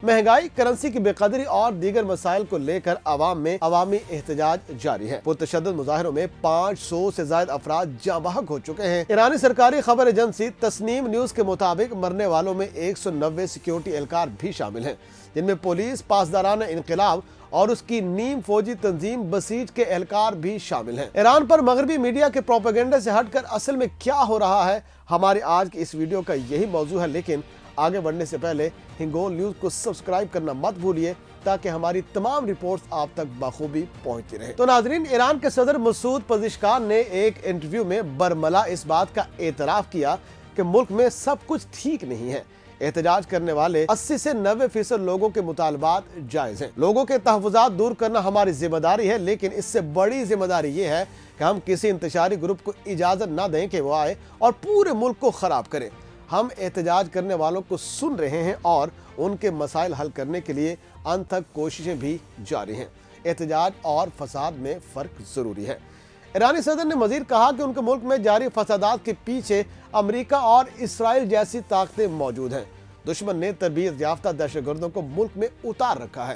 महंगाई, करंसी की बेकदरी और दीगर मसाइल को लेकर अवाम में अवामी एहतजाज जारी है। पुरतशद्दुद मुजाहिरों में 500 से ज्यादा अफराद जाँ बहक हो चुके हैं। ईरानी सरकारी खबर एजेंसी तस्नीम न्यूज के मुताबिक मरने वालों में 190 सिक्योरिटी एहलकार भी शामिल हैं, जिनमें पुलिस, पासदारान इनकलाब और उसकी नीम फौजी तंजीम बसीज के एहलकार भी शामिल हैं। ईरान पर मगरबी मीडिया के प्रोपेगेंडा से हटकर असल में क्या हो रहा है, हमारी आज की इस वीडियो का यही मौजू है। लेकिन आगे बढ़ने से पहले हिंगोल न्यूज को सब्सक्राइब करना मत भूलिए ताकि हमारी तमाम रिपोर्ट्स आप तक बखूबी पहुंचती रहे। तो नाजरीन, ईरान के सदर मसूद पज़ेश्कियान ने एक इंटरव्यू में बरमला इस बात का एतराफ किया कि मुल्क में सब कुछ ठीक नहीं है। एहतजाज करने वाले 80 से 90% लोगों के मुतालबात जायज हैं। लोगों के तहफ़्फ़ुज़ात दूर करना हमारी जिम्मेदारी है, लेकिन इससे बड़ी जिम्मेदारी ये है कि हम किसी इंतशारी ग्रुप को इजाज़त ना दें कि वो आए और पूरे मुल्क को ख़राब करें। हम एहतजाज करने वालों को सुन रहे हैं और उनके मसाइल हल करने के लिए अंत तक कोशिशें भी जारी हैं। एहतजाज और फसाद में फ़र्क ज़रूरी है। ईरानी सदर ने मज़ीद कहा कि उनके मुल्क में जारी फसादात के पीछे अमेरिका और इसराइल जैसी ताकतें मौजूद हैं। दुश्मन ने तरबियत याफ्ता दहशतगर्दों को मुल्क में उतार रखा है।